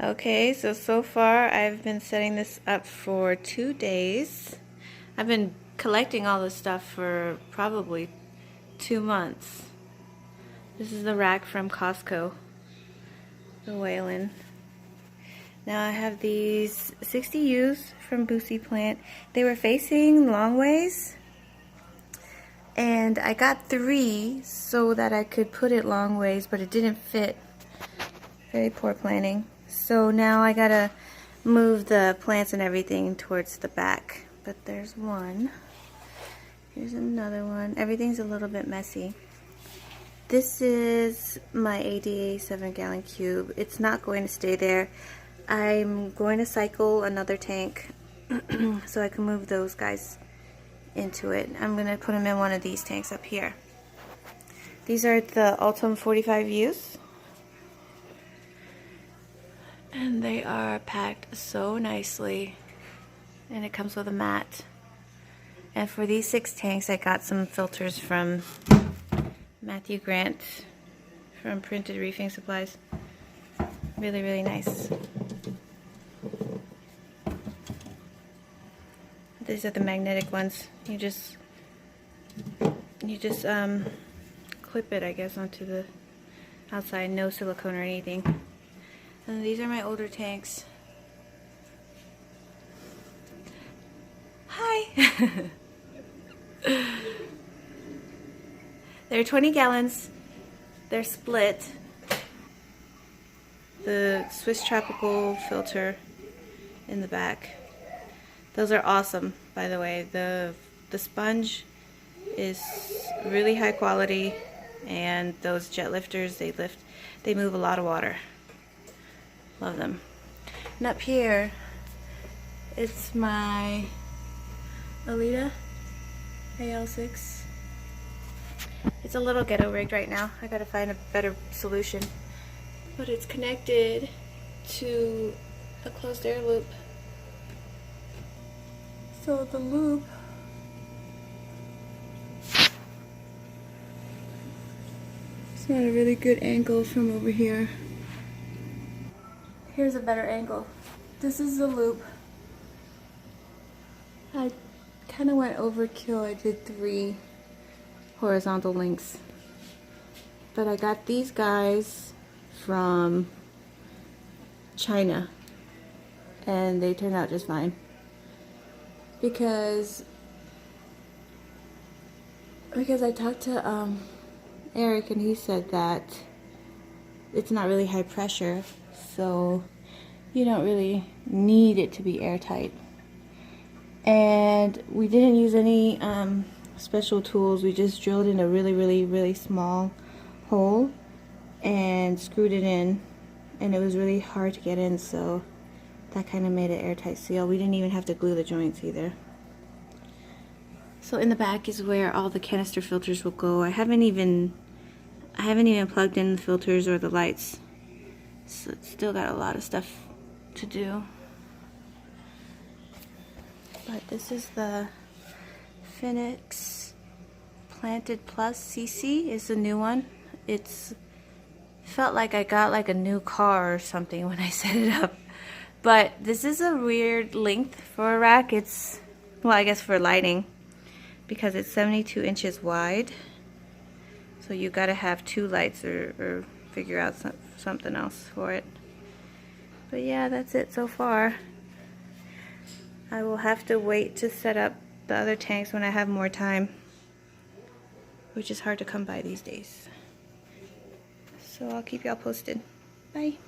Okay, so far I've been setting this up for 2 days. I've been collecting all this stuff for probably 2 months. This is the rack from Costco, the Whalen. Now I have these 60 U's from Boosie Plant. They were facing long ways, and I got 3 so that I could put it long ways, but it didn't fit. Very poor planning. So now I gotta move the plants and everything towards the back. But there's one. Here's another one. Everything's a little bit messy. This is my ADA 7-gallon cube. It's not going to stay there. I'm going to cycle another tank so I can move those guys into it. I'm going to put them in one of these tanks up here. These are the Ultim 45 U's. And they are packed so nicely. And it comes with a mat. And for these 6 tanks, I got some filters from Matthew Grant from Printed Reefing Supplies. Really, really nice. These are the magnetic ones. You just clip it, I guess, onto the outside. No silicone or anything. And these are my older tanks. Hi! They're 20 gallons. They're split. The Swiss Tropical filter in the back. Those are awesome, by the way. The sponge is really high quality, and those jet lifters, they move a lot of water. Love them. And up here, it's my Alita AL6. It's a little ghetto rigged right now. I gotta find a better solution. But it's connected to a closed air loop. So the loop it's not a really good angle from over here. Here's a better angle. This is the loop. I kind of went overkill. I did 3 horizontal links. But I got these guys from China, and they turned out just fine. Because I talked to Eric, and he said that it's not really high pressure, so you don't really need it to be airtight. And we didn't use any special tools. We just drilled in a really small hole and screwed it in, and it was really hard to get in, so that kind of made it airtight seal. We didn't even have to glue the joints either. So in the back is where all the canister filters will go. I haven't even plugged in the filters or the lights, so it's still got a lot of stuff to do. But this is the Phoenix Planted Plus CC is the new one. It's felt like I got like a new car or something when I set it up. But this is a weird length for a rack. It's, well, I guess for lighting, because it's 72 inches wide. So you gotta have 2 lights or figure out something else for it. But yeah, that's it so far. I will have to wait to set up the other tanks when I have more time, which is hard to come by these days. So I'll keep y'all posted. Bye.